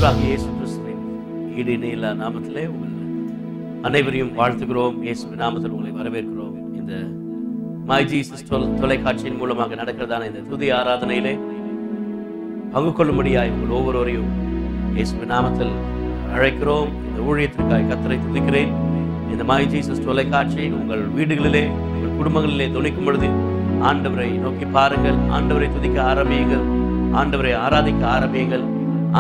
ஆண்டவராகிய இயேசு கிறிஸ்துவின் இடைநிலை நாமத்திலே உங்கள் அனைவரையும் வாழ்த்துகிறோம். இயேசுவின் நாமத்தில் உங்களை வரவேற்கிறோம். இந்த மை ஜீசஸ் தொலைக்காட்சியின் மூலமாக நடக்கிறதான இந்த துதி ஆராதனையிலே பங்கு கொள்ளும்படியாய் உங்கள் ஒவ்வொருவரையும் இயேசுவின் நாமத்தில் அழைக்கிறோம். இந்த ஊழியத்திற்காக கர்த்தரை துதிக்கிறேன். இந்த மை ஜீசஸ் தொலைக்காட்சி உங்கள் வீடுகளிலே, உங்கள் குடும்பங்களிலே துணிக்கும் பொழுது ஆண்டவரை நோக்கி பாருங்கள், ஆண்டவரை துதிக்க ஆரம்பியுங்கள், ஆண்டவரை ஆராதிக்க ஆரம்பியுங்கள்,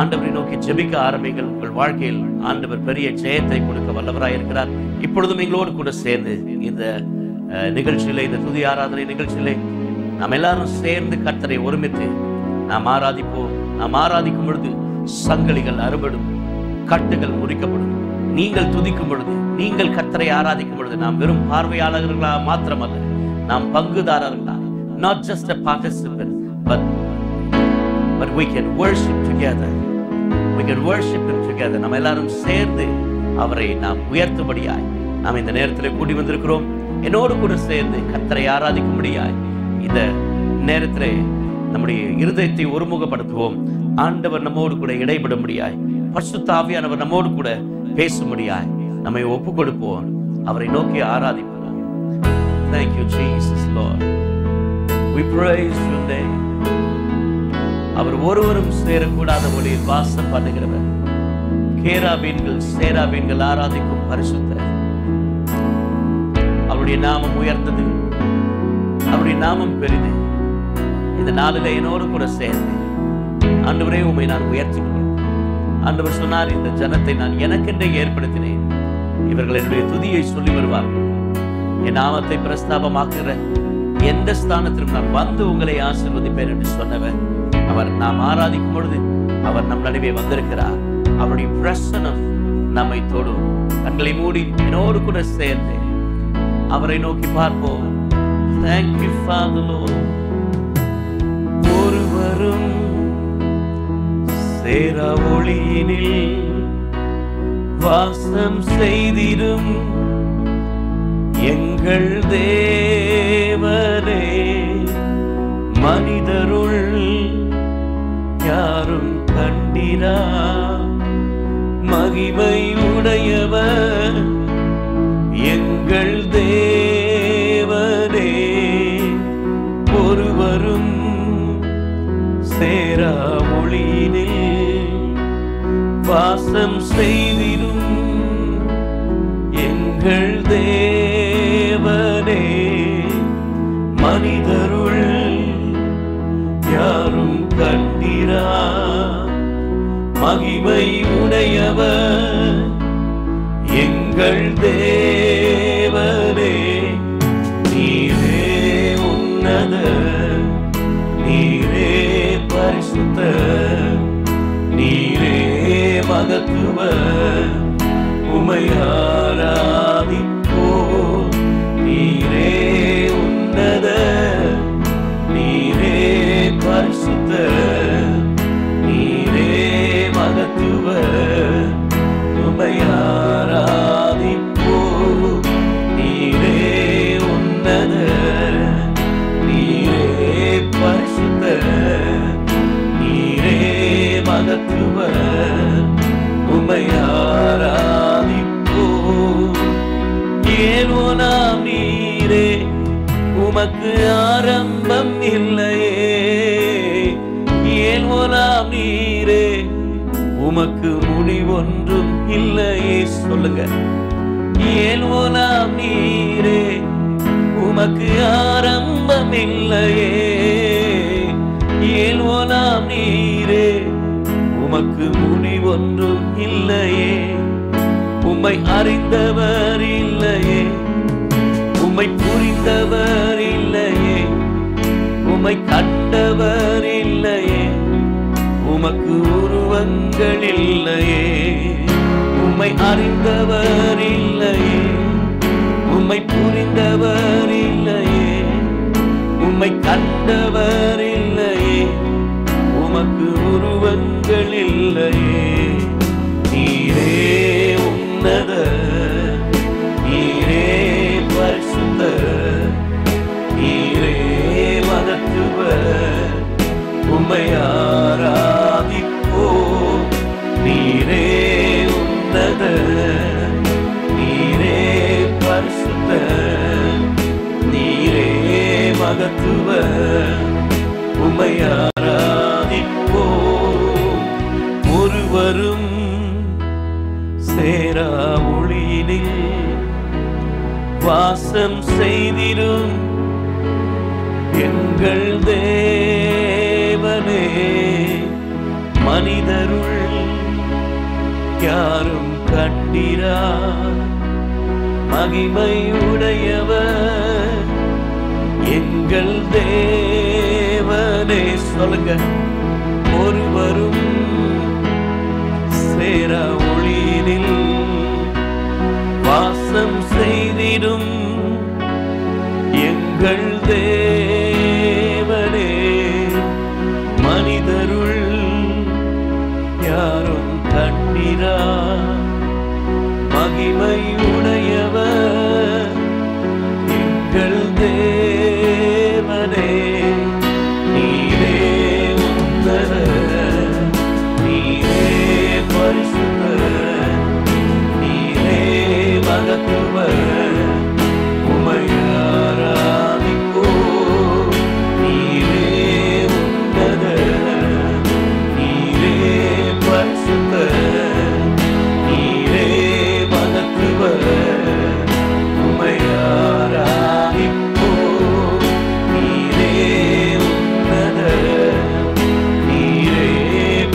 ஆண்டவரை நோக்கி ஜெபிக்க ஆரம்பியுங்கள். உங்கள் வாழ்க்கையில் ஆண்டவர் பெரிய ஜெயத்தை கொடுக்க வல்லவராய் இருக்கிறார். இப்பொழுதும் எங்களோடு கூட சேர்ந்து இந்த நிகழ்ச்சியிலே, இந்த துதி ஆராதனை நிகழ்ச்சியிலே நாம் எல்லாரும் சேர்ந்து கர்த்தரை ஒருமித்து நாம் ஆராதிப்போம். நாம் ஆராதிக்கும் பொழுது சங்கிலிகள் அறுபடும், கட்டுகள் முறிக்கப்படும். நீங்கள் துதிக்கும் பொழுது, நீங்கள் கர்த்தரை ஆராதிக்கும் பொழுது நாம் வெறும் பார்வையாளர்களா மாத்திரமல்ல, நாம் பங்குதாரர்களா, not just a participant, but we can worship together. We can worship him together. நம்ம எல்லாரும் சேர்ந்து அவரை நாம் உயர்த்தும்படியாய் நாம் இந்த நேரத்தில் கூடி வந்திருக்கிறோம். என்னோடு கூட சேர்ந்து கர்த்தரை ஆராதிக்கும்படியாய் இந்த நேரத்திலே நம்முடைய இருதயத்தை ஒருமுகப்படுத்துவோம். ஆண்டவர் நம்மோடு கூட இடைபடும்படியாய், பரிசுத்த ஆவியானவர் நம்மோடு கூட பேசும்படியாய் நம்மை ஒப்பு கொடுப்போம். அவரை நோக்கி ஆராதிப்போம். Thank you Jesus Lord. We praise your name. அவர் ஒருவரும் சேரக்கூடாத ஒளியில் வாசம் பண்ணுகிறவர். கேராபீன்கள் சேராபீன்கள் ஆராதிக்கும் பரிசுத்தர். அவருடைய நாமம் உயர்ந்தது, அவருடைய நாமம் பெரிது. இந்த நாளிலே என்னோடு கூட சேர்ந்து ஆண்டவரே உம்மை நான் உயர்த்துகிறேன். ஆண்டவர் சொன்னார், இந்த ஜனத்தை நான் எனக்கென்றே ஏற்படுத்தினேன், இவர்கள் என்னுடைய துதியை சொல்லி வருவார்கள். என் நாமத்தை பிரஸ்தாபமாக்குகிற எந்த ஸ்தானத்திலும் நான் வந்து உங்களை ஆசீர்வதிப்பேன் என்று சொன்னவர். அவர் நாம் ஆராதிக்கும் பொழுது அவர் நம் நடுவே வந்திருக்கிறார். அவருடைய பிரசன்னம் நம்மை தொடும். கண்களை மூடி என்னோடு கூட சேர்ந்து அவரை நோக்கி பார்ப்போம். Thank you Father Lord. ஒருவரும் சேரா ஒளியினில் வாசம் செய்திடும் எங்கள் தேவனே, மனிதருள் யாரும் கண்டிரா மகிமை உடையவர் எங்கள் தேவனே. ஒருவரும் சேரா ஒளியினில் வாசம் செய்திடும் எங்கள் தேவனே, மனிதருள் யாரும் கண்டிரா மகிமை உடையவர் எங்கள் தேவனே. நீரே உன்னதர், நீரே பரிசுத்தர், நீரே மகத்துவர், உம்மை ஆராதிப்போம். நீரே உன்னதர், நீரே பரிசுத்தர், நீரே மகத்துவர், உம்மை ஆராதிப்போம். நீரே உன்னதர், நீரே பரிசுத்தர், நீரே மகத்துவர், உம்மை ஆராதிப்போம். ஏனோ நாம் நீரே, உமக்கு ஆரம்பம் இல்லையே. ஏனோ நாம் நீரே, உமக்கு முடிவொன்றும் இல்லையே. சொல்லுங்க. ஏனோ நாம் நீரே, உமக்கு ஆரம்பம் இல்லையே. ஏனோ நாம் நீரே, உமக்கு முடிவொன்றும் இல்லையே. உம்மை அறிந்தவர் இல்லையே, உம்மை புரிந்தவர் இல்லையே, உம்மை கண்டவர் இல்லையே, உமக்கு உருவங்கள் இல்லையே. உம்மை அறிந்தவர் இல்லையே, உம்மை புரிந்தவர் இல்லையே, உம்மை கண்டவர் இல்லையே, உமக்கு உருவங்கள் இல்லையே. நீரே உன்னதர், நீரே பரிசுத்தர், நீரே மகத்துவர், உம்மை ஆராதிப்போம். நீ மகத்துவர் உம்மை ஆராதிப்போம். ஒருவரும் சேரா ஒளியினில் வாசம் செய்திடும் எங்கள் தேவனே, மனிதருள் யாரும் கண்டிரா மகிமை உடையவர் எங்கள் தேவனே. சொல்லுங்க, ஒருவரும் சேரா ஒளியினில் வாசம் செய்திடும் எங்கள் தேவனே, மனிதருள் யாரும் கண்டிரா மகிமை உடையவர் எங்கள் தேவனே. நீரே உன்னதர், நீரே பரிசுத்தர், நீரே மகத்துவர் உம்மை ஆராதிப்போம். நீரே உன்னதர், நீரே பரிசுத்தர், நீரே மகத்துவர் உம்மை ஆராதிப்போம். நீரே உன்னதர், நீரே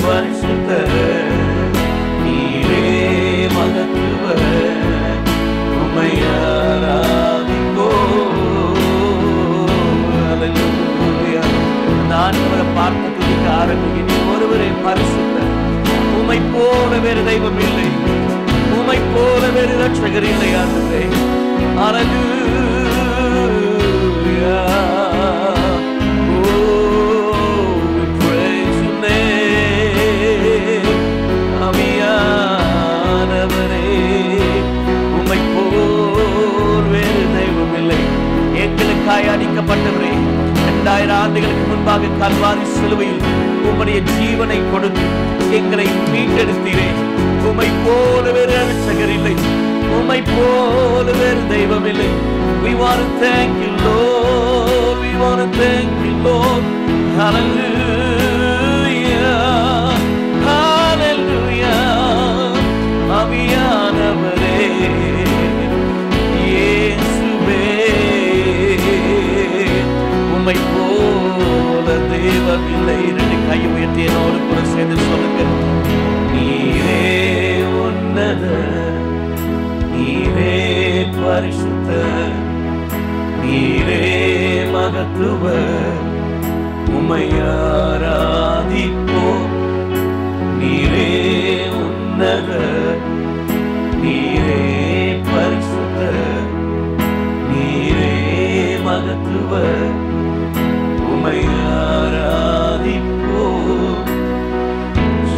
பரிசுத்தர், நீரே மகத்துவர் உம்மை ஆராதிப்போம். ஹல்லேலூயா. நான் அவரை பார்த்து துதிக்க ஆரம்பிக்கிறேன். ஒருவரே பரிசுத்தர், உம்மை போல வேறு தெய்வம் இல்லை, உம்மை போல வேறு ரட்சகர் இல்லை. ஆண்டவரே, ஹல்லேலூயா. ஆவியானவரே, உம்மை போல் வேறு தெய்வம் இல்லை. எங்களுக்காய் அடிக்கப்பட்டவரே, 2000 ஆண்டுகளுக்கு முன்பாக கல்வாரி சிலுவையில் உம்முடைய ஜீவனை கொடுத்து எங்களை மீட்டெடுத்தீரே. உம்மை போல வேறு ரட்சகர் இல்லை, உம்மை போல வேறு தெய்வம் இல்லை. We want to thank you, Lord. We want to thank you, Lord. Hallelujah. Hallelujah. ஆவியானவரே, இயேசுவே, உம்மை போல தெய்வம் இல்லை. 2 கையை உயர்த்தி என்னோடு கூட சேர்ந்து சொல்லுங்க. நீரே உன்னதர், நீரே பரிசுத்தர், நீரே மகத்துவர் உம்மை ஆராதிப்போம். நீரே உன்னதர், நீரே பரிசுத்தர், நீரே மகத்துவர் உம்மை ஆராதிப்போம்.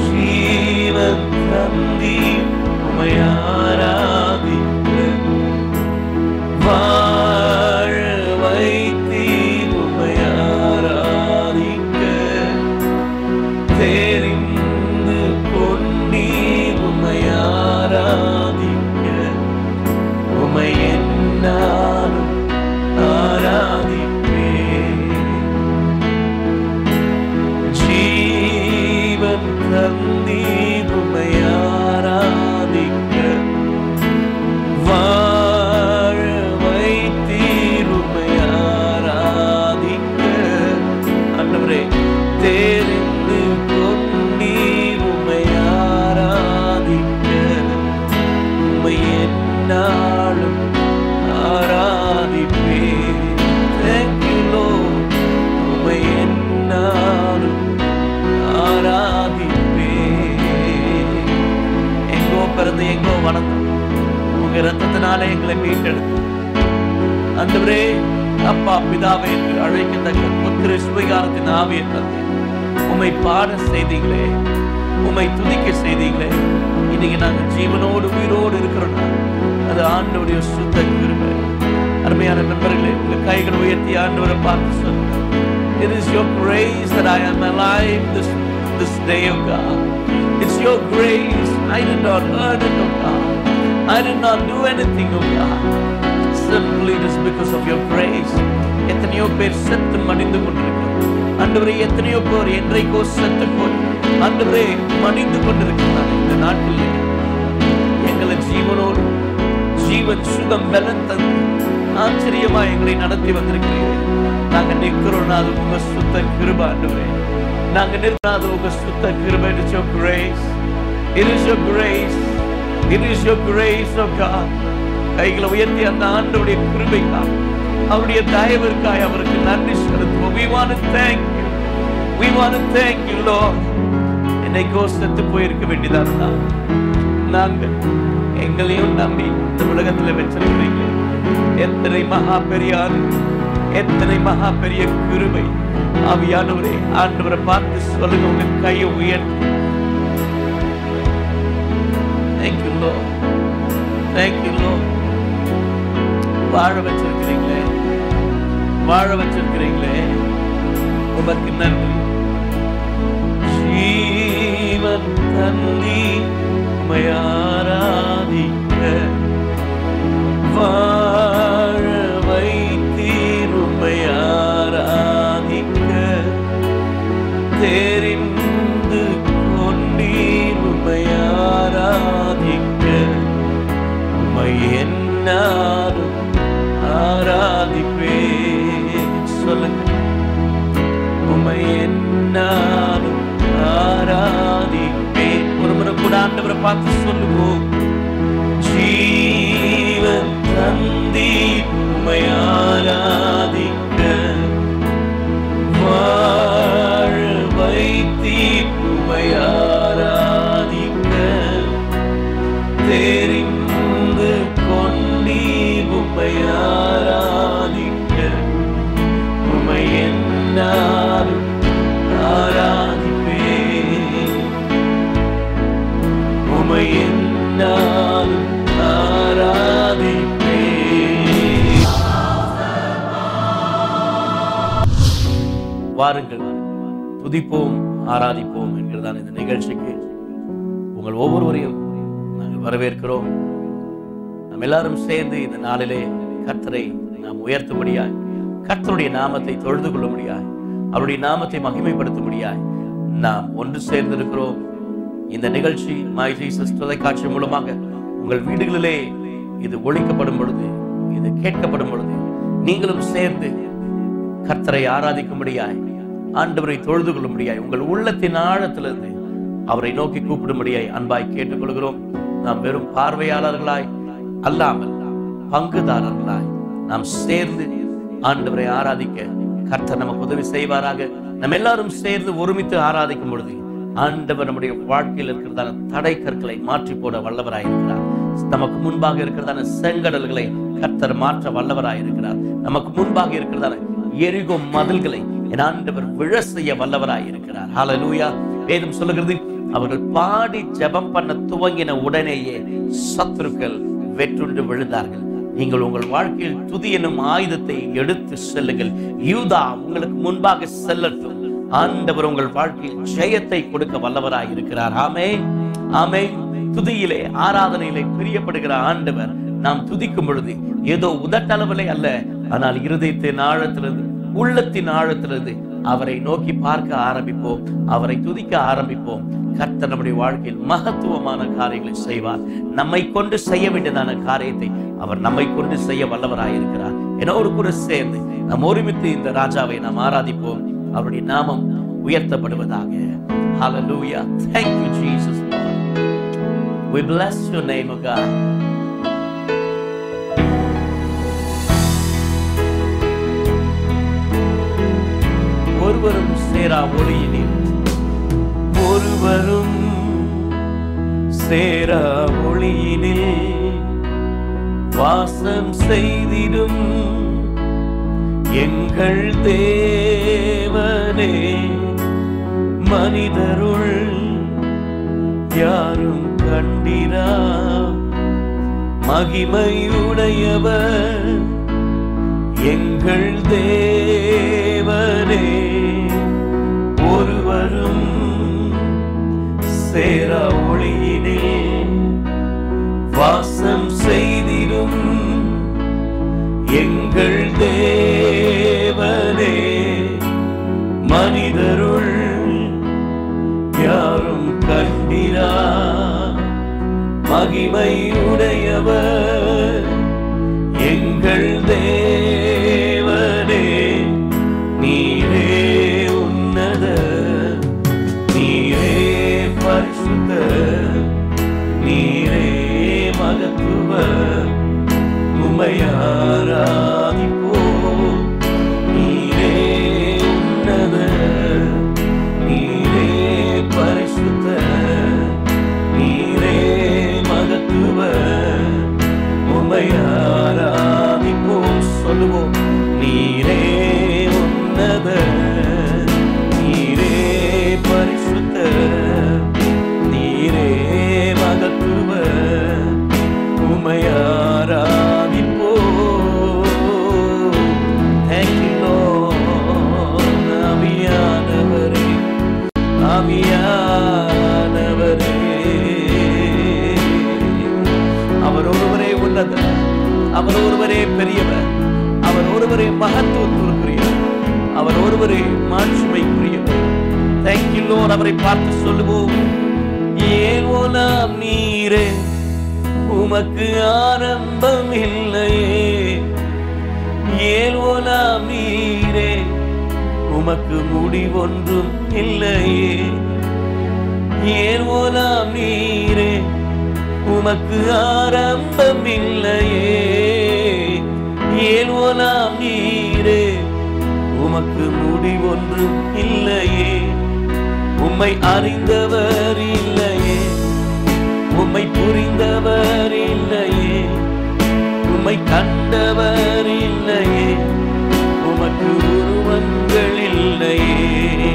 ஜீவன் தந்தி உம்மை ஆராதிக்க, வாழ வைத்தீர் உம்மை ஆராதிக்க, தெரிந்து கொண்டீர் உம்மை ஆராதிக்க, உம்மை என்னாலும் ஆராதிப்பேன். ஜீவன் தந்தீர் உம்மை ஆராதிக்க, வாழ வைத்தீர் உம்மை ஆராதிக்க. ஆண்டவரே, தெரிந்து கொண்டீர் உம்மை ஆராதிக்க, உம்மை என்னாலும் ஆராதிப்பேன். Thank you, Lord. உம்மை என்னாலும் ஆராதிப்பேன். எங்கோ பிறந்து எங்கோ வளர்ந்தோம், உங்க ரத்தத்தினாலே எங்களை மீட்டெடுத்து ஆண்டவரே, அப்பா பிதாவே என்று அழைக்கத்தக்க புத்திர சுவிகாரத்தின் ஆவியை தந்து உம்மை பாட செய்தீங்களே, உம்மை துதிக்க செய்தீங்களே. இன்னைக்கு நாங்கள் ஜீவனோடு உயிரோடு இருக்கிறோம். அது ஆண்டவருடைய சுத்த கிருபை. அருமையான நண்பர்களே, உங்க கைகளை உயர்த்தி ஆண்டவரை பார்த்து சொல்லுங்க. It is your grace that I am alive this day, oh God. It's your grace. I did not earn it, oh God. I did not do anything, oh God. Simply it is because of your grace. எத்தனையோ பேர் செத்து மடிந்து கொண்டிருக்கிறார் ஆண்டவரே. எத்தனையோ பேர் என்றைக்கோ செத்து போய் ஆண்டவரே மடிந்து கொண்டிருக்கிறார். இந்த நாட்டில் எங்களை ஜீவனோடு ஜீவன் சுகம் பலன் தந்து ஆச்சரியமா எங்களை நடத்தி வந்திருக்கிறீர்கள். நாங்க நிற்கிறோம், அது உங்க சுத்த கிருபை ஆண்டவரே. நாங்க நிற்கிறது உங்க சுத்த கிருபை. It is your grace. It is your grace. It is your grace, oh God. கைகளை உயர்த்தி அந்த ஆண்டவருடைய கிருபைக்காக அவருடைய தயவிற்காக அவருக்கு நன்றி செலுத்துவோம். We want to thank you. We want to thank you, Lord. என்னைக்கோ செத்து போயிருக்க வேண்டியதா நாங்கள் எங்களையும் நம்பி இந்த உலகத்துல வச்சிருக்கிறீங்க. எத்தனை மகா பெரிய எத்தனை மகா பெரிய கிருபை. ஆவியானவரே, ஆண்டவரை பார்த்து சொல்லுங்க, உங்க கையை உயர்த்தி. Thank you, Lord. Thank you, Lord. வாழ வச்சிருக்கிறீங்களே, வாழ வச்சிருக்கிறீங்களே, உமக்கு நன்றி. ஜீவன் தந்தி உம்மை ஆராதிக்க, வாழ வைத்தீர் உம்மை ஆராதிக்க, தெரிந்து கொண்டீர் உம்மை ஆராதிக்க, உம்மை என்னாலும் ஆராதிப்பேன். சொல்லுங்க, உம்மை என்னாலும் ஆராதிப்பேன். ஒரு முறை கூட ஆண்டவரை பார்த்து சொல்லுவோம். ஜீவன் தந்தி உம்மை ஆராதிக்க, வாழ வைத்தி உம்மை ஆராதிக்க, தெரிந்து கொண்டீ உம்மை ஆராதிக்க, உம்மை என்னாலும் ஆராதிப்பேன், உம்மை என்னாலும் ஆராதிப்பேன். வாருங்கள், துதிப்போம், ஆராதிப்போம் என்கிறதான இந்த நிகழ்ச்சிக்கு உங்கள் ஒவ்வொருவரையும் நாங்கள் வரவேற்கிறோம். நாம் எல்லாரும் சேர்ந்து இந்த நாளிலே கர்த்தரை நாம் உயர்த்தும்படியாய், கர்த்தருடைய நாமத்தை தொழுது கொள்ளும்படியாய், அவருடைய நாமத்தை மகிமைப்படுத்தும்படியாய் நாம் ஒன்று சேர்ந்திருக்கிறோம். இந்த நிகழ்ச்சி மை ஜீசஸ் தொலைக்காட்சி மூலமாக உங்கள் வீடுகளிலே இது ஒழிக்கப்படும் பொழுது, இது கேட்கப்படும் பொழுது, நீங்களும் சேர்ந்து கர்த்தரை ஆராதிக்கும்படியாய், ஆண்டவரை தொழுது கொள்ளும்படியாய், உங்கள் உள்ளத்தின் ஆழத்திலிருந்து அவரை நோக்கி கூப்பிடும்படியாய் அன்பாய் கேட்டுக்கொள்கிறோம். நாம் வெறும் பார்வையாளர்களாய் அல்லாமல் பங்குதாரர்களாய் நாம் சேர்ந்து ஆண்டவரை ஆராதிக்க கர்த்தர் நமக்கு உதவி செய்வாராக. நம்ம எல்லாரும் சேர்ந்து ஒருமித்து ஆராதிக்கும் பொழுது ஆண்டவர் நம்முடைய வாழ்க்கையில் இருக்கிறதான தடை கற்களை மாற்றி போட வல்லவராயிருக்கிறார். நமக்கு முன்பாக இருக்கிறதான செங்கடல்களை கர்த்தர் மாற்ற வல்லவராயிருக்கிறார். நமக்கு முன்பாக இருக்கிறதான எரிகோ மதில்களை என் ஆண்டவர் விழ செய்ய வல்லவராயிருக்கிறார். ஹல்லேலூயா. வேதம் சொல்லுகிறது, அவர்கள் பாடி ஜெபம் பண்ண துவங்கின உடனேயே சத்துருக்கள் வெற்றுண்டு விழுந்தார்கள். நீங்கள் உங்கள் வாழ்க்கையில் துதி எனும் ஆயுதத்தை எடுத்து செல்லுங்கள். யூதா உங்களுக்கு முன்பாக செல்லட்டும். ஆண்டவர் உங்கள் வாழ்க்கையில் ஜெயத்தை கொடுக்க வல்லவராய் இருக்கிறார். ஆமென், ஆமென். துதியிலே, ஆராதனையிலே பிரியப்படுகிற ஆண்டவர் நாம் துதிக்கும் பொழுது ஏதோ உதட்டளவிலே அல்ல, ஆனால் இருதயத்தின் ஆழத்திலிருந்து, உள்ளத்தின் ஆழத்திலிருந்து அவரை நோக்கி பார்க்க ஆரம்பிப்போம், அவரை துதிக்க ஆரம்பிப்போம். கர்த்தர் நம்முடைய வாழ்க்கையில் மகத்துவமான காரியங்களை செய்வார். நம்மை கொண்டு செய்ய வேண்டியதான காரியத்தை அவர் நம்மை கொண்டு செய்ய வல்லவராயிருக்கிறார். என்னோடு கூட சேர்ந்து நாம் ஒருமித்து இந்த ராஜாவை நாம் ஆராதிப்போம். அவருடைய நாமம் உயர்த்தப்படுவதாக. Hallelujah. Thank you, Jesus. We bless your name, O God. ஒருவரும் சேரா ஒளியினில், ஒருவரும் சேரா ஒளியினில் வாசம் செய்திடும் எங்கள் தேவனே, மனிதருள் யாரும் கண்டிரா மகிமையுடையவர் எங்கள் தேவனே. ஒருவரும் சேரா ஒளியினில் வாசம் செய்திடும் எங்கள் தேவனே மனிதருள் யாரும் கண்டிரா மகிமையுடையவர் எங்கள் தேவனே நீரே உன்னத நீரே பரிசுத்த நீரே மகத்துவ உம்மை ஆராதிப்போம் நீரே உன்னத நீரே பரிசுத்த நீரே மகத்துவ உம்மை ஆராதிப்போம் சொல்லுவோம் நீரே உன்னத நீரே பரிசுத்த நீரே மகத்துவ உம்மை ஆராதிப்போம். Thank you Lord. ஆவியானவரே ஆவியானவரே அவர் ஒருவரே உள்ளவர், அவர் ஒருவரே பெரியவர், அவர் ஒருவரே மகத்துவத்திற்குரியவர், அவர் ஒருவரே மாட்சிமைக்குரியவர். Thank you Lord. அவரை பார்த்து சொல்லுவோம் ஏலோலாம் நீரே உமக்கு ஆரம்பம் இல்லையே ஏலோலாம் நீரே உமக்கு முடிவொன்றும் இல்லையே ஏலோலாம் நீரே உமக்கு ஆரம்பம் இல்லையே ஏலோலாம் நீரே உமக்கு முடிவொன்றும் இல்லையே உம்மை அறிந்தவர் இல்லையே உம்மை புரிந்தவர் இல்லையே உம்மை கண்டவர் இல்லையே உமக்கு உருவங்கள் இல்லையே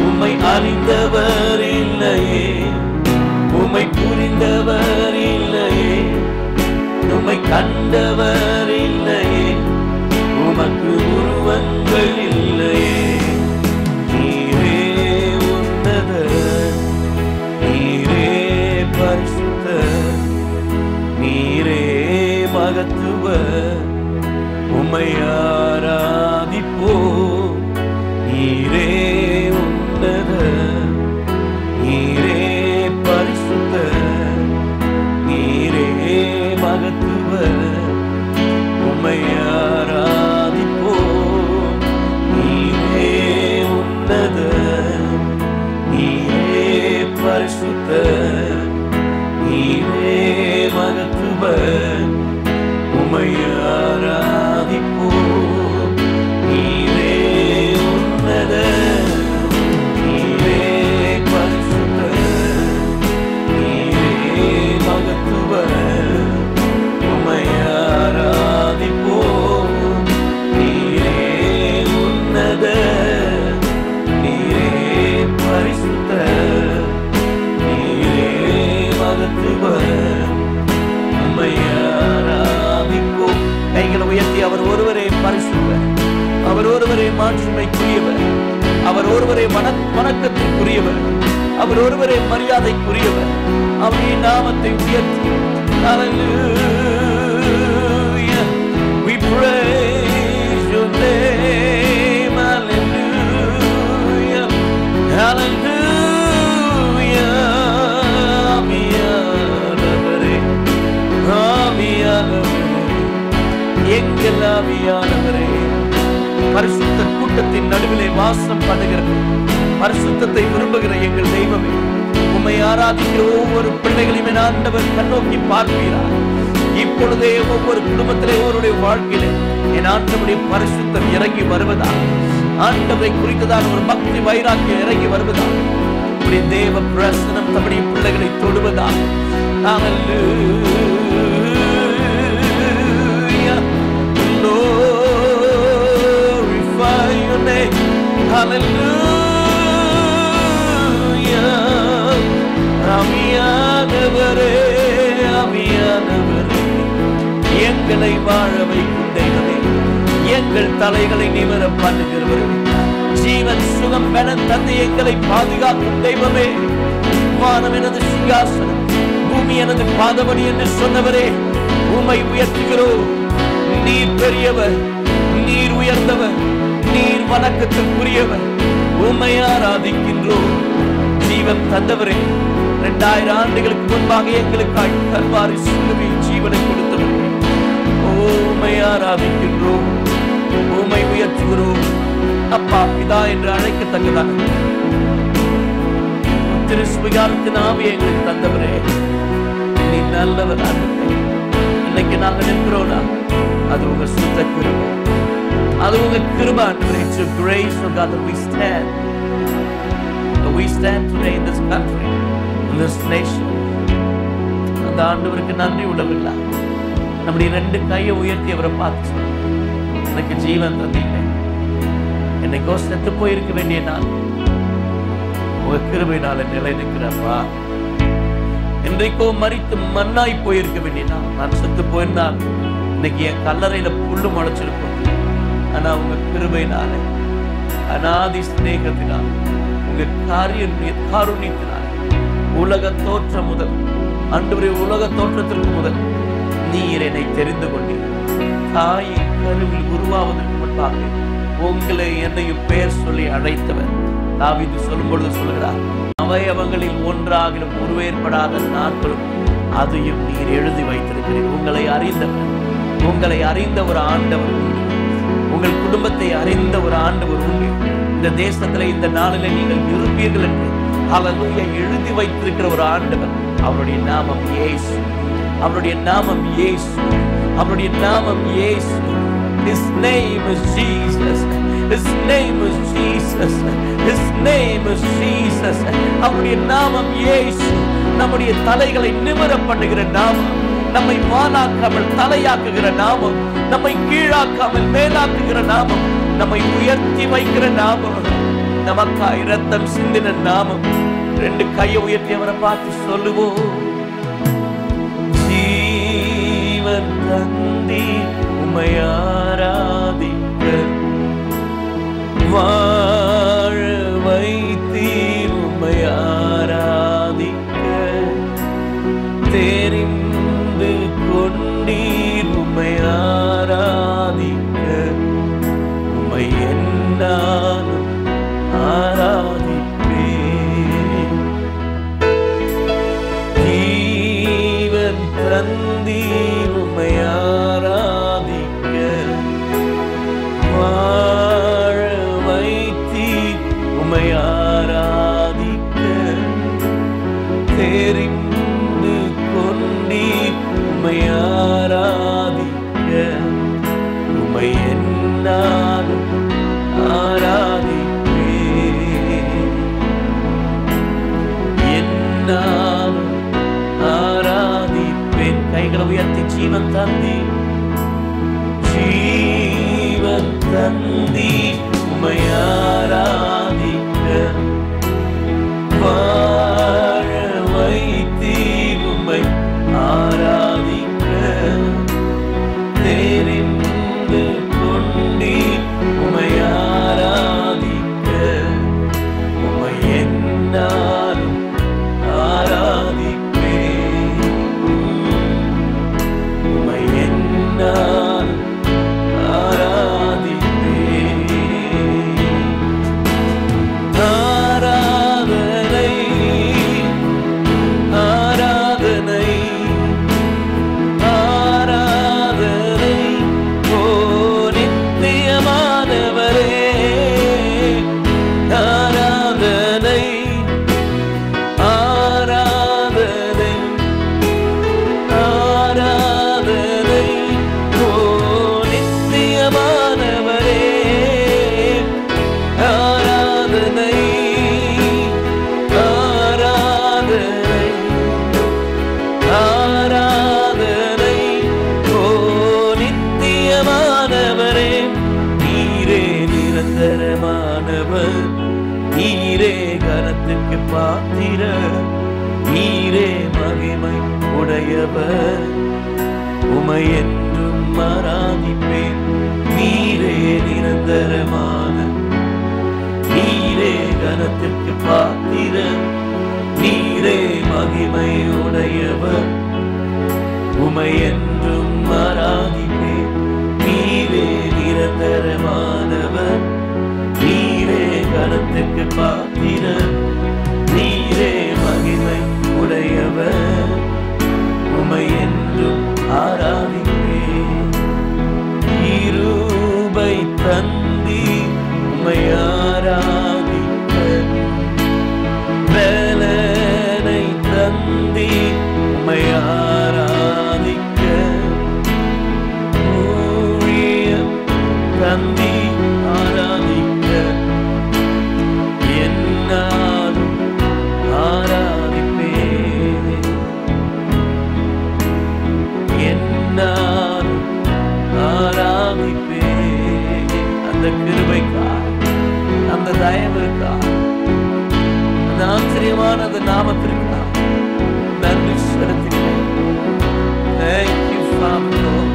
உம்மை அறிந்தவர் இல்லையே உம்மை புரிந்தவர் இல்லையே உம்மை கண்டவர் இல்லையே உமக்கு உருவங்கள் இல்லையே நீரே உன்னத நீரே பரிசுத்த நீரே மகத்துவ உம்மை ஆராதிப்போம் நீரே உன்னத நீரே பரிசுத்த நீரே மகத்துவ உம்மை ஆராதிப்போம் நீரே உன்னத நீரே பரிசுத்த நீரே மகத்துவ உம்மை ஆராதிப்போம் நீரே உன்னத நீரே பரிசுத்த நீரே மகத்துவ உம்மை ஆராதிப்போம் நீரே உன்னத நீரே பரிசுத்த நீரே மகத்துவ உம்மை ஆராதிப்போம். கைகளை உயர்த்தி அவர் ஒருவரே பரிசுத்தர், அவர் ஒருவரே மாட்சிமைக்குரியவர், அவர் ஒருவரே வணக்கத்திற்குரியவர், அவர் ஒருவரே மரியாதைக்குரியவர். அவருடைய நாமத்தை உயர்த்தி Hallelujah, we praise your name. Hallelujah, Hallelujah. ஆவியானவரே ஆவியானவரே எங்கள் ஆவியானவரே பரிசுத்த கூட்டத்தின் நடுவிலே வாசம் பண்ணுகிறது பரிசுத்தத்தை விரும்புகிற எங்கள் தெய்வமே உம்மை ஆராதிக்கிற ஒவ்வொரு பிள்ளைகளையும் என் ஆண்டவர் கண்ணோக்கி பார்க்கிறார். இப்பொழுதே ஒவ்வொரு குடும்பத்திலே ஒருவருடைய வாழ்க்கையிலே என் ஆண்டவருடைய பரிசுத்தம் இறங்கி வருவதாக ஆண்டவரை குறித்ததான ஒரு பக்தி வைராக்கியம் இறங்கி வருவதாக உடைய தேவ பிரசனம் தம்முடைய பிள்ளைகளை தொடுவதாக. Hallelujah, glorify your name. Hallelujah, ஆவியானவரே ஆவியானவரே எங்களை வாழ வைக்கும் தெய்வமே எங்கள் தலைகளை நிமிர பண்ணுகிறவரே ஜீவன் சுகம் பலன் தந்து எங்களை பாதுகாக்கும் தெய்வமே வானம் எனது சிங்காசனம் பூமி எனது பாதபடி என்று சொன்னவரே உம்மை உயர்த்துகிறோம். நீர் பெரியவர், நீர் உயர்ந்தவர், நீர் வணக்கத்திற்குரியவர். உம்மை ஆராதிக்கின்றோம். ஜீவன் தந்தவரே, 2000 ஆண்டுகளுக்கு முன்பாக எங்களுக்காய் கல்வாரி சிலுவையில் ஜீவனை கொடுத்தவரே, உம்மை ஆராதிக்கின்றோம், உம்மை உயர்த்துகிறோம். அப்பா பிதா என்று அழைக்கத்தக்கதான திருஸ்விகாரத்தின் ஆவியை எங்களுக்கு தந்தவரே, நீ நல்லவர். இன்னைக்கு நாங்கள் நிற்கிறோம்னா அது உங்க சுத்த கிருபை, அது உங்க கிருபை. It's your grace, oh God, that we stand. That we stand today in this country, in this nation. அந்த ஆண்டவருக்கு நன்றி உள்ளவில்லை. நம்முடைய 2 கையை உயர்த்தி அவரை பார்த்து, எனக்கு ஜீவன் தந்தீங்க. என்னைக்கோ செத்து போயிருக்க வேண்டிய நான் உங்க கிருபையினால நிலை நிற்கிறப்பா. என்றைக்கோ மரித்து மண்ணாய் போயிருக்க வேண்டிய நான் செத்து போயிருந்தால் இன்னைக்கு என் கல்லறையில புல்லு முளைச்சிருக்கும். ஆனா உங்க கிருபையினால, அநாதி ஸ்நேகத்தினால், உங்க காருண்யத்தினால், உலக தோற்றம் முதல், ஆண்டவரே உலக தோற்றத்திற்கு முதல் நீர் என்னை தெரிந்து கொண்டீர். தாயின் கருவில் உருவாவதற்கு முன்பாக உங்களை என்னையும் பெயர் சொல்லி அழைத்தவர். தாவீது சொல்லும் பொழுது சொல்கிறார், அவயவங்களில் ஒன்றாகிலும் உருவேற்படாத நாட்களும் அதையும் நீர் எழுதி வைத்திருக்கிறீர். உங்களை அறிந்தவர், உங்களை அறிந்த ஒரு ஆண்டவர் உண்டு, உங்கள் குடும்பத்தை அறிந்த ஒரு ஆண்டவர் உண்டு. இந்த தேசத்துல இந்த நாளிலே நீங்கள் இருப்பீர்கள் என்று ஹல்லேலூயா எழுதி வைத்திருக்கிற ஒரு ஆண்டவர். அவருடைய நாமம் இயேசு, அவருடைய நாமம் இயேசு, அவருடைய நாமம் இயேசு. His name is Jesus. His name is Jesus. His name is Jesus. அவருடைய நாமம் இயேசு. நம்முடைய தலைகளை நிமிர பண்ணுகிற நாமம், நம்மை வாலாக்காமல் தலையாக்குகிற நாமம், நம்மை கீழாக்காமல் மேலாக்குகிற நாமம், நம்மை உயர்த்தி வைக்கிற நாமம், நமக்காய் இரத்தம் சிந்தின நாமம். 2 கையை உயர்த்தி அவரை பார்த்து சொல்லுவோம், ஜீவன் தந்தி உம்மை ஆராதிக்க, வாழ வைத்தீர் உம்மை ஆராதிக்க, தெரிந்து கொண்டீர் உம்மை ஆராதிக்க, உம்மை என்னாலும் ஆராதிப்பேன். ஜீவன் தந்தீர் உம்மை ஆராதிக்க, வாழ வைத்தீர் உம்மை ஆராதிக்க, தெரிந்து கொண்டீர் உம்மை ஆராதிக்க, உம்மை என்னாலும் ஆராதிப்பேன். என்னாலும் ஆராதிப்பேன். கைகளை உயர்த்தி ஜீவன் தந்தி, ஜீவன் தந்தி உம்மை ஆராதிக்க, வாழ வைத்தீர் உம்மை ஆராதிக்க, தெரிந்து கொண்டீர் உம்மை ஆராதிக்க, உம்மை என்னாலும் ஆராதிப்பேன். உம்மை என்னாலும் ஆராதிப்பேன். ஆராதனை, ஆராதனை, ஆராதனை, ஓ நித்தியமானவரே, ஆராதனை, ஆராதனை, ஆராதனை, ஓ நித்தியமானவரே, ஆராதனை, ஆராதனை, ஆராதனை, ஓ நித்தியமானவரே. நீரே நிரந்தரமானவர், நீரே கனத்துக்கு பாத்திர, நீரே மகிமை உடையவர், உமை என்றும் ஆராதிப்பேன். நீரே நிரந்தரமான, நீரே கனத்திற்கு பாத்திர, நீரே மகிமை உடையவர், உமை என்றும் ஆராதிப்பேன். கனத்திற்கு பாத்திரர், நீரே மகிமை உடையவர், உம்மை என்றும் ஆராதிப்பேன். கிருபை தந்தி உம்மை ஆராதிக்க, பலனை தந்தி உம்மை ஆராதிக்க, ஊழியம் தந்தி ஆராதிக்க, என்னாலும் ஆராதிப்பேன், என்னாலும் ஆராதிப்பேன். அந்த கிருபைக்கா, அந்த தயவிற்கா, அந்த ஆச்சரியமான அந்த நாமத்திற்கா நன்றி செலுத்துகிறேன். Thank you, Father Lord.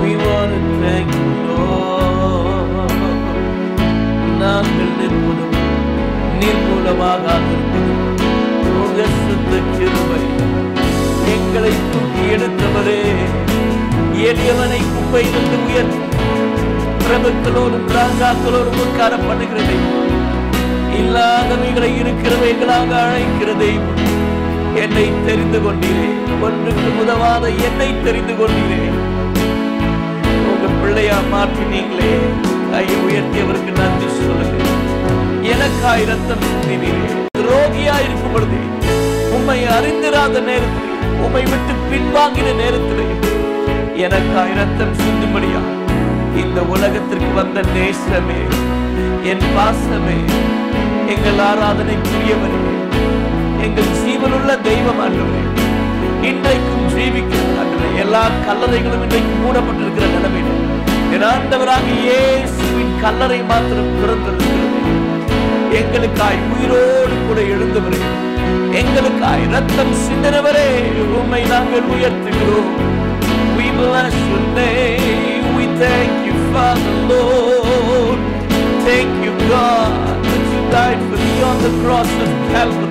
We want to thank you, Lord. நாங்கள் நிற்பதும் நிர்மூலமாக இருப்பதும் உங்க சுத்த கிருபை. எங்களை தூக்கி எடுத்தவரே, எளியவனை குப்பையிலிருந்து உயர்த்தி பிரபுக்களோடும் ராஜாக்களோடும் உட்கார பண்ணுகிறதை, இல்லாதவைகளை இருக்கிறவைகளாக அழைக்கிறதை, என்னை தெரிந்து கொண்டீரே, ஒன்றுக்கு உதவாத என்னை தெரிந்து கொண்டீரே, உங்க பிள்ளையா மாற்றினீங்களே. கையை உயர்த்தியவருக்கு நன்றி சொல்லுங்க. எனக்காய் ரத்தம் சிந்தினீரே, ரோகியா இருக்கும் பொழுது, உம்மை அறிந்திராத நேரத்தில், உம்மை விட்டு பின்வாங்கின நேரத்தில் எனக்காய் ரத்தம் சிந்தும்படியா இந்த உலகத்திற்கு வந்த நேசமே, என் பாசமே, எங்கள் ஆராதனைக்குரியவரே, எங்கள் ஜீவனுள்ள தெய்வம் ஆண்டவரே, இன்றைக்கும் ஜீவிக்கும் ஆண்டவரே. எல்லா கல்லறைகளும் இன்றைக்கு மூடப்பட்டிருக்கிற நிலைமையில என் ஆண்டவராக இயேசுவின் கல்லறை மாத்திரம் திறந்திருக்கிறது. எங்களுக்காய் உயிரோடு கூட எழுந்தவரே, எங்களுக்காய் ரத்தம் சிந்தினவரே, உம்மை நாங்கள் உயர்த்துகிறோம். We bless your name. We thank you, Father Lord. Thank you, God, that you died for me on the cross of Calvary.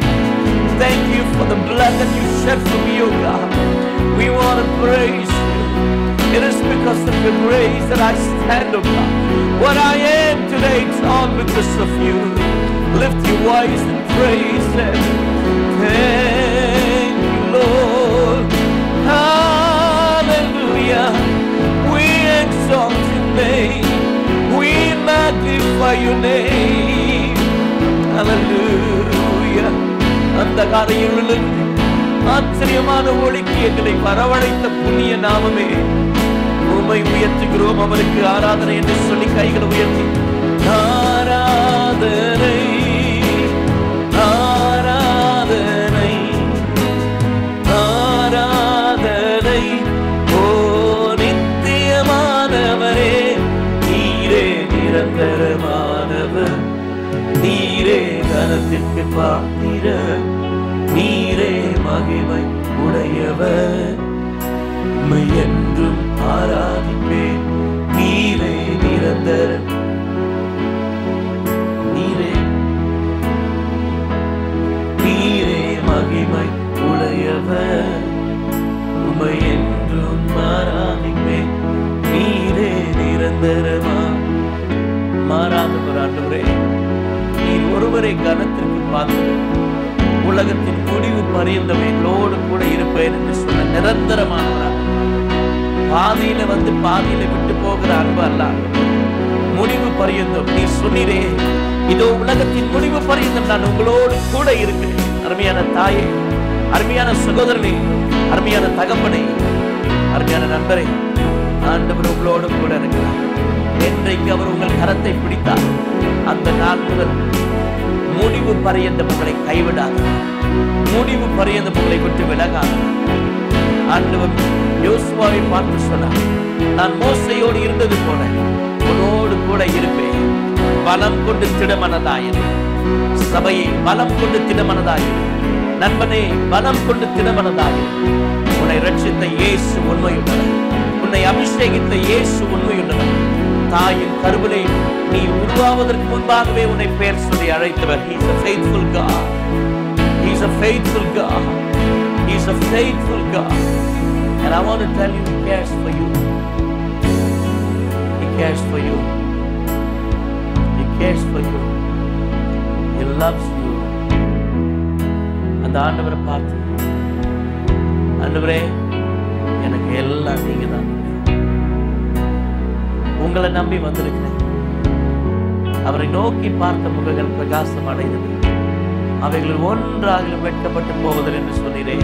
Thank you for the blood that you shed for me, oh God. We want to praise you. It is because of your grace that I stand, oh God. What I am today, it's all because of you. Lift your voice and praise Him. Thank you, Lord. Hallelujah. We exalt your name. We magnify your name. Hallelujah. அந்த காலையில் ஆச்சரியமான ஒளிக்கு எங்களை வரவழைத்த புண்ணிய நாமமே, உம்மை உயர்த்துகிறோம். அவருக்கு ஆராதனை என்று சொல்லி கைகளை உயர்த்தி ஆராதனை, ஆராதனை, ஆராதனை. ஓ நித்தியமானவரே, நீரே நிரந்தரமானவர், நீரே கனத்திற்கு பாத்திரர், நீரே மகிமை உடையவர், உம்மை என்றும் ஆராதிப்பேன். நீரே நிரந்தர, நீரே, நீரே மகிமை உடையவர், உம்மை என்றும் ஆராதிப்பேன். நீரே நிரந்தரமா மாறாதவர் ஆண்டவரே, நீர் ஒருவரை கனத்திற்கு பாத்திரர், உலகத்தின் முடிவு பரியந்தம் எங்களோடு கூட இருப்பேன் என்று சொன்ன நிரந்தரமானவராக, பாதியில வந்து பாதியில விட்டு போகிற அன்பு அல்ல, முடிவு பரியந்தம் நீ சொன்னீரே, இதோ உலகத்தின் முடிவு பரியந்தம் நான் உங்களோடு கூட இருக்கிறேன். அருமையான தாயே, அருமையான சகோதரனே, அருமையான தகப்பனே, அருமையான நண்பரே, ஆண்டவர் உங்களோடு கூட இருக்கிறார். என்றைக்கு அவர் உங்கள் கரத்தை பிடித்தார், அந்த நாள் முதல் முடிவு பரியந்தம் உங்களை கைவிடாது, முடிவு பரியந்தம் உங்களை விட்டு விலகாது. ஆண்டவர் யோசுவாவை பார்த்து சொன்னார், நான் மோசையோடு இருந்தது போல உன்னோடு கூட இருப்பேன். பலம் கொண்டு திடமனதாயிரு, சபையை பலம் கொண்டு திடமனதாயிரு, நண்பனே பலம் கொண்டு திடமனதாயிரு. உன்னை ரட்சித்த இயேசு உண்மையுள்ளவர், உன்னை அபிஷேகித்த இயேசு உண்மையுள்ளவர். தாயின் கருவிலே நீ உருவாவதற்கு முன்பாகவே உன்னை பெயர் சொல்லி அழைத்தவர். He is a faithful God. He is a faithful God. He is a faithful God. And I want to tell you, He cares for you. He cares for you. He cares for you. He loves you. அந்த ஆண்டவரை பார்த்து, ஆண்டவரே எனக்கு எல்லாம் நீங்க தான், உங்களை நம்பி வந்திருக்கிறேன். அவரை நோக்கி பார்த்த முகங்கள் பிரகாசம் அடைந்தது, அவைகளில் ஒன்றாக வெட்கப்பட்டு போவதில் என்று சொன்னீரே,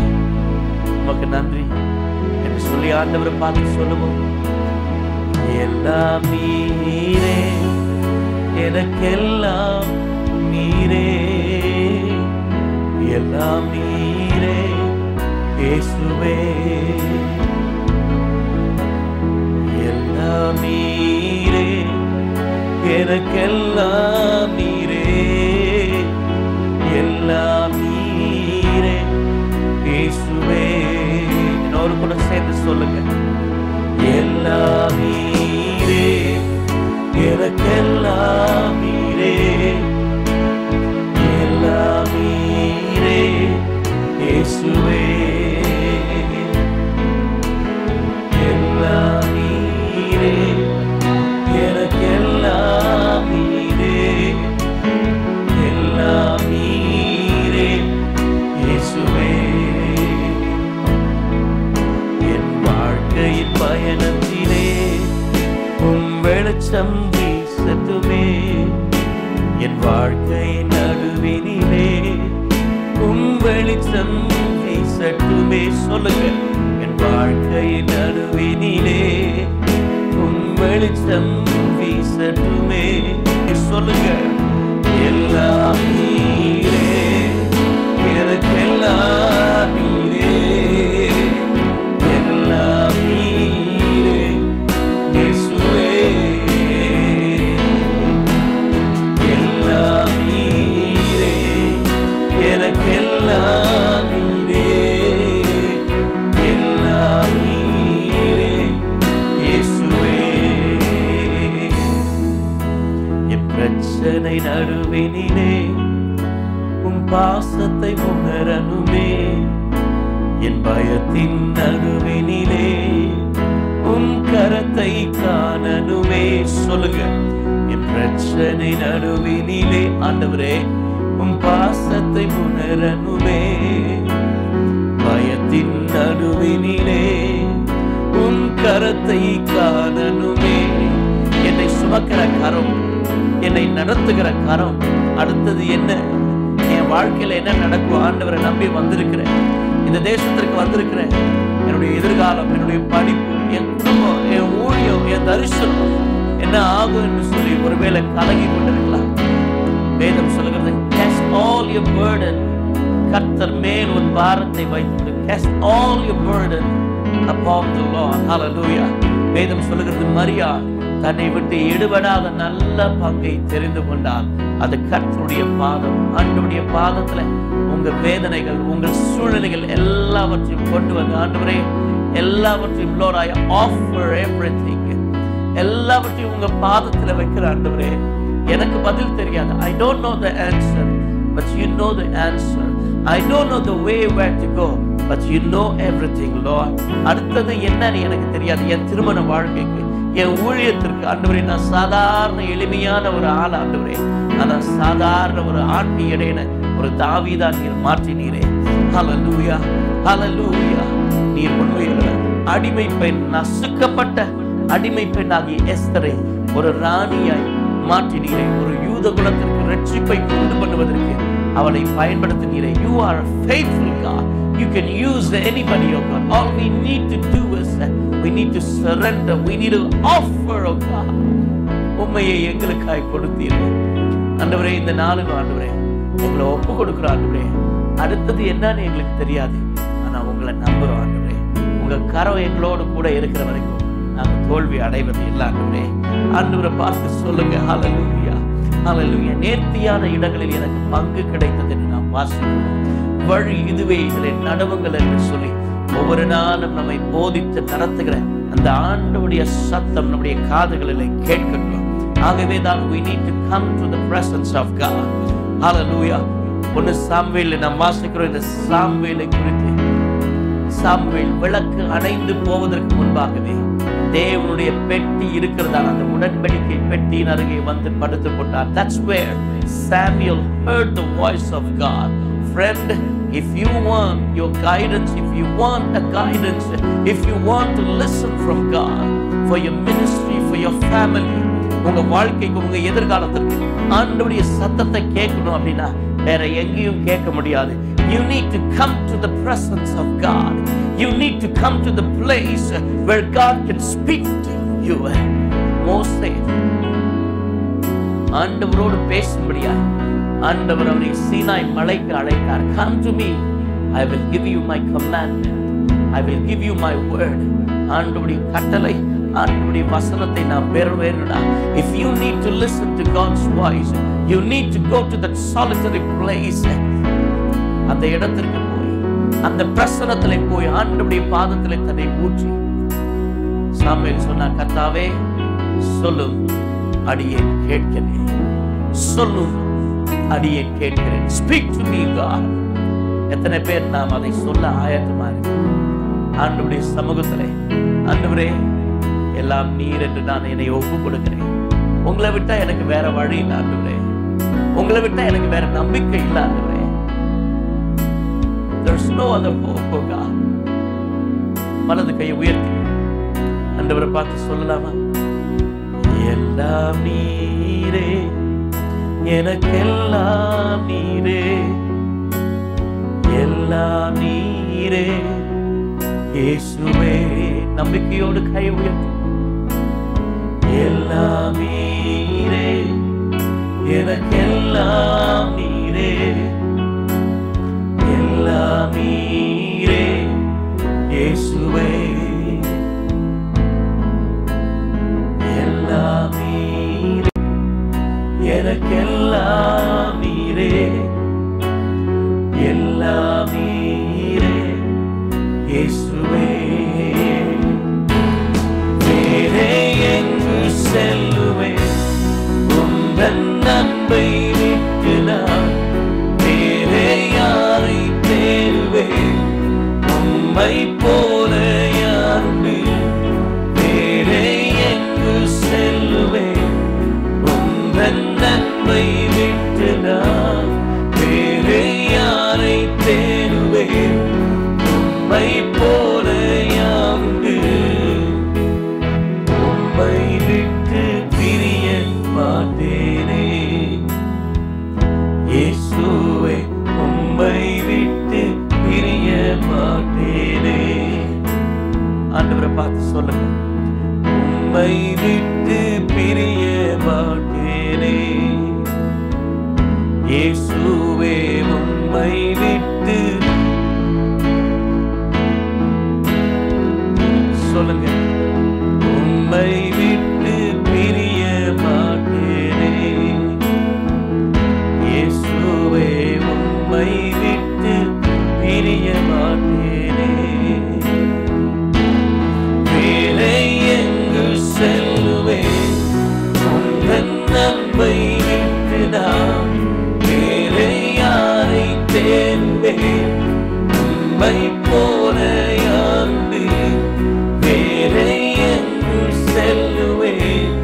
உமக்கு நன்றி என்று சொல்லி ஆண்டவரை பார்த்து சொல்லுவோம். எல்லாம் நீரே, எனக்கெல்லாம் நீரே, எல்லாம் நீரே இயேசுவே, எல்லாம் நீரே, எனக்கெல்லாம் நீரே, எல்லாம் நீரே இயேசுவே. இன்னொரு கூட சேர்ந்து சொல்லுங்க. எல்லாம் நீரே, எனக்கெல்லாம் நீரே, எல்லாம் நீரே இயேசுவே, எல்லாம் நீரே, எனக்கெல்லாம் நீரே, எல்லாம் நீரே இயேசுவே. என் வாழ்க்கையின் பயணத்திலே உம் வெளிச்சம் வீசட்டுமே, என் வாழ்க்கையின் நடுவினிலே உம் வெளிச்சம் வீசட்டுமே. சொல்லுங்க. என் வாழ்க்கையின் நடுவினிலே உம் வெளிச்சம் வீசட்டுமே. சொல்லுங்க. எல்லாம் நீரே, எனக்கெல்லாம் நீரே, எல்லாம் நீரே இயேசுவே, எல்லாம் நீரே, எனக்கெல்லாம் நீரே, எல்லாம் நீரே இயேசுவே. என் பிரச்சனை நடுவினிலே உம் பாசத்தை உணரணுமே, என் பயத்தின் நடுவினிலே உம் கரத்தை காணணுமே. சொல்லுங்க. என் பிரச்சனை நடுவினிலே ஆண்டவரே உம் பாசத்தை உணரணுமே, பயத்தின் நடுவினிலே உம் கரத்தை காணணுமே. என்னை சுமக்கிற கரம், என்னை நடத்துகிற கரம், அடுத்தது என்ன, என் வாழ்க்கையில என்ன நடக்கும், ஆண்டவரை நம்பி வந்திருக்கிறேன், இந்த தேசத்திற்கு வந்திருக்கிறேன், என்னுடைய எதிர்காலம், என்னுடைய படிப்பு, என் குடும்பம், என் ஊழியம், என் தரிசனம் என்ன ஆகும் என்று சொல்லி ஒருவேளை கலங்கி கொண்டிருக்கலாம். வேதம் சொல்லுகிறது, cast all your burden, கர்த்தர் மேல் உன் பாரத்தை வைத்து, cast all your burden upon the Lord. Hallelujah. வேதம் சொல்லுகிறது, மரியா தன்னை விட்டு எடுபடாத நல்ல பங்கை தெரிந்து கொண்டால் அது கர்த்தருடைய பாதம். ஆண்டவருடைய பாதத்துல உங்க வேதனைகள், உங்கள் சூழ்நிலைகள் எல்லாவற்றையும் கொண்டு வந்து, ஆண்டவரே எல்லாவற்றையும் Lord I offer everything, எல்லாவற்றையும் உங்க பாதத்துல வைக்கிற ஆண்டவரே. எனக்கு பதில் தெரியாது. I don't know the answer, but you know the answer. I don't know the way where to go, but you know everything, Lord. அடுத்தது என்னன்னு எனக்கு தெரியாது. என் திருமண வாழ்க்கைக்கு, என் ஊழியத்திற்கு ஆண்டவரே, நான் சாதாரண எளிமையான ஒரு ஆள் ஆண்டவரே, நான் சாதாரண ஒரு ஆண்டி இடையின ஒரு தாவீதா நீர் மாற்றினீரே. ஹல்லேலூயா, ஹல்லேலூயா. நீர் உண்மையில அடிமை பெண், நசுக்கப்பட்ட அடிமை பெண்ணாகிய எஸ்தரை ஒரு ராணியாய் மாற்றினீரே. ஒரு யூத குலத்திற்கு ரட்சிப்பை கொண்டு பண்ணுவதற்கு அவளை பயன்படுத்தினீரே. You are a faithful God. You can use anybody, oh God. All we need to do is we need to surrender. We need to offer, oh God. உம்மையை எங்களுக்காய் கொடுத்தீரே ஆண்டவரே. இந்த நாளில் ஆண்டவரே உங்களை ஒப்பு கொடுக்குற ஆண்டவரே, அடுத்தது என்னன்னு எங்களுக்கு தெரியாது, ஆனா உங்களை நம்புறோம் ஆண்டவரே. உங்க கரம் எங்களோடு கூட இருக்கிற வரைக்கும் நாங்க தோல்வி அடைவது இல்லை ஆண்டவரே. ஆண்டவரை பார்த்து சொல்லுங்க. ஹல்லேலூயா, ஹல்லேலூயா. நேர்த்தியான இடங்களில் எனக்கு பங்கு கிடைத்தது என்று நாம் வாசிக்கிறோம். வழி இதுவே, இதில் நடவுங்கள் என்று சொல்லி ஒவ்வொரு நாளும் நம்மை போதித்து நடத்துகிற அந்த ஆண்டவருடைய சத்தம் நம்முடைய காதுகளில் கேட்கட்டும். ஆகவே தான் we need to come to the presence of God. Hallelujah. ஒன்று சாமுவேலில் நாம் வாசிக்கிறோம். இந்த சாமுவேலை குறித்து, சாமுவேல் விளக்கு அணைந்து போவதற்கு முன்பாகவே தேவனுடைய பெட்டி இருக்கிறதான அந்த உடன்படிக்கை பெட்டியின் அருகே வந்து படுத்துக் கொண்டார். That's where Samuel heard the voice of God. Friend, if you want your guidance, if you want a guidance, if you want to listen from God for your ministry, for your family, உங்க வாழ்க்கைக்கு, உங்க எதிர்காலத்துக்கு ஆண்டவருடைய சத்தத்தை கேட்கணும் அப்படின்னா வேற எங்கேயும் கேட்க முடியாது. You need to come to the presence of God. You need to come to the place where God can speak to you. மோசே ஆண்டவரோடு பேசும்படியாய் ஆண்டவர் அவனை சீனாய் மலைக்கு அழைத்தார். Come to me, I will give you my commandment, I will give you my word. ஆண்டவருடைய கட்டளை, ஆண்டவருடைய வசனத்தை நாம் பெறுவேன்டா. If you need to listen to God's voice, you need to go to that solitary place. அந்த இடத்திற்கு போய், அந்த பிரசன்னத்திலே போய் ஆண்டவருடைய பாதத்திலே தன்னை ஊற்றி சாமுவேல் சொன்னார், கர்த்தாவே சொல்லும், அடியேன் கேட்கிறேன். சொல்லும், அடியேன் கேட்கிறேன். Speak to me, God. எத்தனை பேர் நாம் அதை சொல்ல ஆயத்தமா இருக்கிறோம்? ஆண்டவருடைய சமூகத்திலே, ஆண்டவரே எல்லாம் நீர் என்று நான் என்னை ஒப்பு கொடுக்கிறேன். உங்களை விட்டா எனக்கு வேற வழி இல்லை ஆண்டவரே. உங்களை விட்டா எனக்கு வேற நம்பிக்கை இல்லை ஆண்டவரே. There's no other hope, oh God. வலது கையை உயர்த்தி ஆண்டவரை பார்த்து சொல்லலாமா? எல்லாம் நீரே, எனக்கெல்லாம் நீரே, எல்லாம் நீரே இயேசுவே. நம்பிக்கையோடு கை உயர்த்தி, எல்லாம் நீரே, எனக்கெல்லாம் நீரே, எல்லாம் நீரே இயேசுவே, எல்லாம் நீரே, எனக்கெல்லாம் நீரே, எல்லாம் நீரே இயேசுவே. வேறே எங்கு செல்லுவேன் உந்தன் அன்பை விட்டு நான்? வேறே யாரை தேடுவேன் உம்மை போல யாருண்டு? வேறே எங்கு செல்லுவேன் உந்தன் அன்பை விட்டு நான்? வேறே யாரை தேடுவேன் உம்மை போல யாருண்டு? உம்மை விட்டு பிரிய மாட்டேனே இயேசுவே, உம்மை விட்டு பிரிய மாட்டேனே. ஆண்டவரை பார்த்து சொல்லுங்க, உம்மை விட்டு பிரிய மாட்டேனே இயேசுவே, உம்மை விட்டு. சொல்லுங்க, உம்மை விட்டு பிரிய மாட்டேனே இயேசுவே, உம்மை விட்டு பிரிய மாட்டேனே. வேறே எங்கு செல்லுவேன் உந்தன் அன்பை விட்டு நான்? வேறே யாரை தேடுவேன் உம்மை போல யாருண்டு? வேறே எங்கு செல்லுவேன்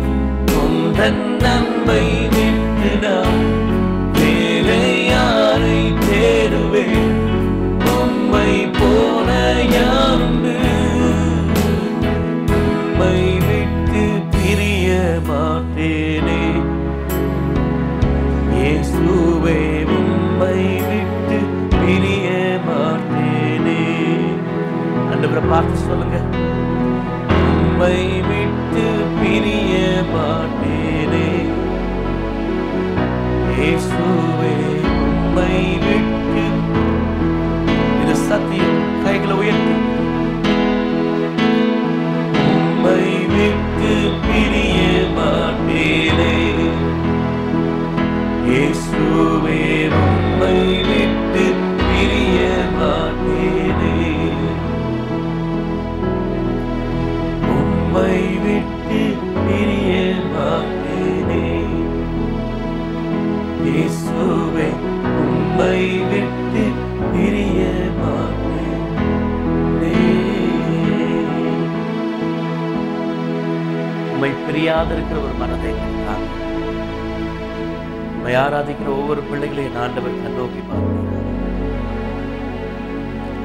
உந்தன் அன்பை விட்டு நான்? வேறே யாரை தேடுவேன் உம்மை போல யாருண்டு? உம்மை விட்டு பிரிய மாட்டேனே இயேசுவே, உம்மை விட்டு பிரிய மாட்டேனே. ஆண்டவரை பார்த்து சொல்லுங்க, உம்மை விட்டு பிரிய மாட்டேனே இயேசுவே, உம்மை விட்டு. இது சத்தியம். கைகளை உயர்த்தி, உம்மை விட்டு பிரிய மாட்டேனே இயேசுவே, உம்மை விட்டு பிரிய மாட்டேனே. உம்மை விட்டு பிரிய மாட்டேனே இயேசுவே, உம்மை விட்டு பிரிய மாட்டேனே. உம்மை பிரியாதிருக்கிற ஒரு மனதை உம்மை ஆராதிக்கிற ஒவ்வொரு பிள்ளைகளையும் ஆண்டவர் கண்ணோக்கி பார்க்கிறார்.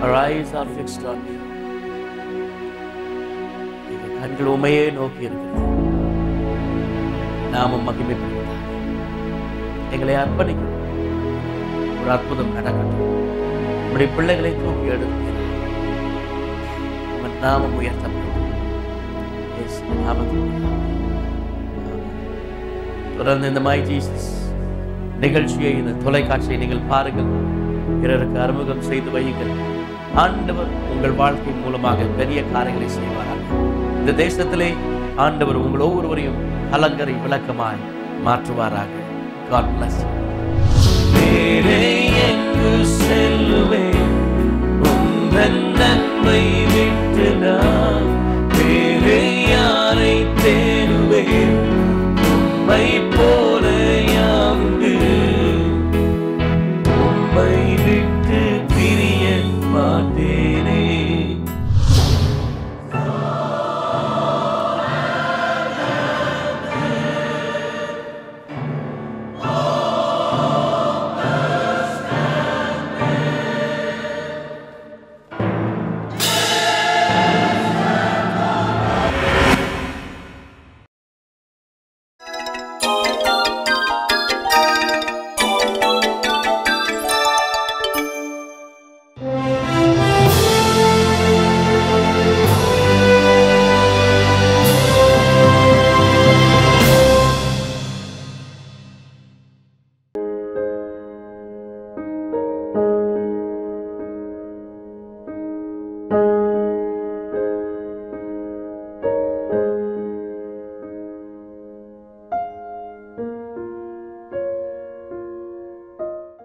Our eyes are fixed on you. எங்கள் கண்கள் உம்மையே நோக்கி இருக்கிறது. நாமும் மகிமைப்படுவதாக எங்களை அர்ப்பணிக்கிறோம். ஒரு அற்புதம் நடக்கட்டும். நம்முடைய பிள்ளைகளை தூக்கி எடுக்கிறார். உங்கள் நாமம் உயர்த்தப்படும். இயேசுவின் நாமத்தில் தொடர்ந்து இந்த மை ஜீசஸ் நிகழ்ச்சியை, இந்த தொலைக்காட்சியை நீங்கள் பாருங்கள், பிறருக்கு அறிமுகம் செய்து வையுங்கள். ஆண்டவர் உங்கள் வாழ்க்கை மூலமாக பெரிய காரியங்களை செய்வாராக. இந்த தேசத்திலே ஆண்டவர் உங்கள் ஒவ்வொருவரையும் கலங்கரை விளக்கமாய் மாற்றுவாராக. God bless you. வேறே எங்கு செல்லுவேன் உந்தன் நன்மை விட்டு நான், வேறே யாரை தேடுவேன் உம்மை போ